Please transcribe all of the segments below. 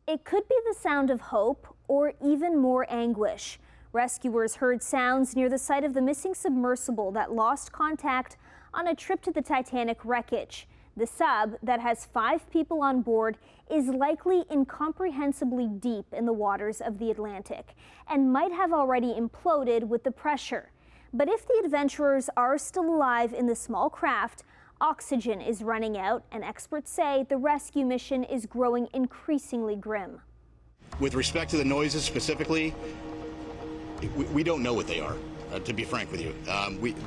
It could be the sound of hope or even more anguish. Rescuers heard sounds near the site of the missing submersible that lost contact on a trip to the Titanic wreckage. The sub, that has 5 people on board, is likely incomprehensibly deep in the waters of the Atlantic and might have already imploded with the pressure. But if the adventurers are still alive in the small craft, oxygen is running out, and experts say the rescue mission is growing increasingly grim. With respect to the noises specifically, we don't know what they are, to be frank with you.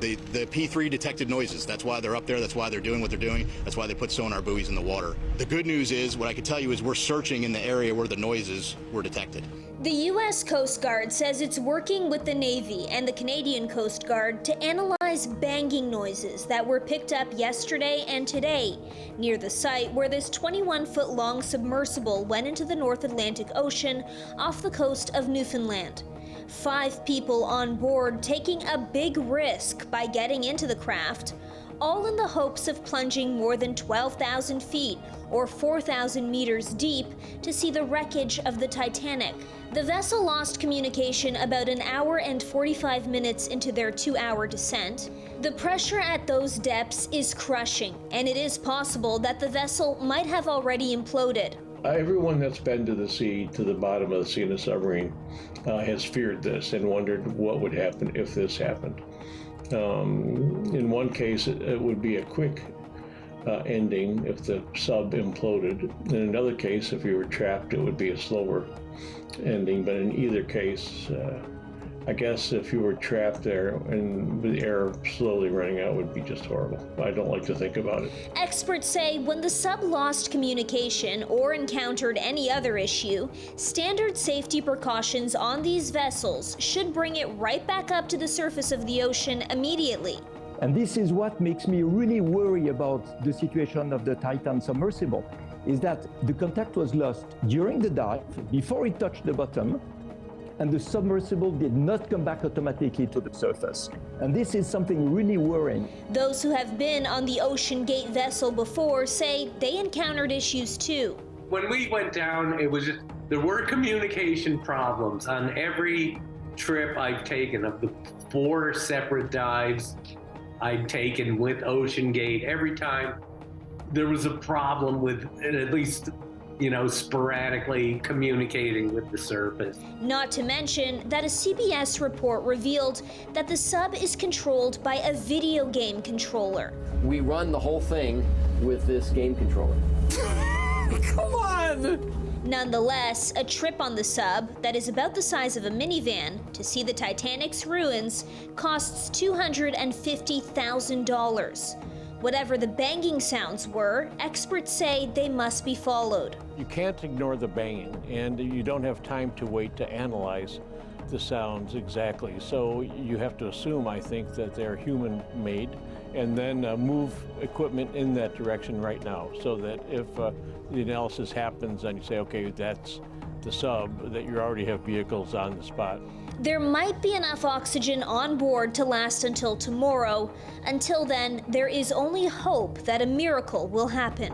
The P3 detected noises. That's why they're up there. That's why they're doing what they're doing. That's why they put sonar buoys in the water. The good news is, what I can tell you is we're searching in the area where the noises were detected. The U.S. Coast Guard says it's working with the Navy and the Canadian Coast Guard to analyze banging noises that were picked up yesterday and today near the site where this 21-foot-long submersible went into the North Atlantic Ocean off the coast of Newfoundland. 5 people on board taking a big risk by getting into the craft, all in the hopes of plunging more than 12,000 feet or 4,000 meters deep to see the wreckage of the Titanic. The vessel lost communication about an hour and 45 minutes into their 2-hour descent. The pressure at those depths is crushing, and it is possible that the vessel might have already imploded. Everyone that's been to the sea, to the bottom of the sea in a submarine, has feared this and wondered what would happen if this happened. In one case, it would be a quick ending if the sub imploded. In another case, if you were trapped, it would be a slower ending. But in either case, I guess if you were trapped there and the air slowly running out would be just horrible. I don't like to think about it. Experts say when the sub lost communication or encountered any other issue, standard safety precautions on these vessels should bring it right back up to the surface of the ocean immediately. And this is what makes me really worry about the situation of the Titan submersible, is that the contact was lost during the dive, before it touched the bottom, and the submersible did not come back automatically to the surface. And this is something really worrying. Those who have been on the Ocean Gate vessel before say they encountered issues too. When we went down, there were communication problems on every trip I've taken. Of the 4 separate dives I'd taken with Ocean Gate, every time there was a problem with at least sporadically communicating with the surface. Not to mention that a CBS report revealed that the sub is controlled by a video game controller. We run the whole thing with this game controller. Come on! Nonetheless, a trip on the sub that is about the size of a minivan to see the Titanic's ruins costs $250,000. Whatever the banging sounds were, experts say they must be followed. You can't ignore the banging, and you don't have time to wait to analyze the sounds exactly. So you have to assume, I think, that they're human-made, and then move equipment in that direction right now, so that if the analysis happens and you say, okay, that's the sub, that you already have vehicles on the spot. There might be enough oxygen on board to last until tomorrow. Until then, there is only hope that a miracle will happen.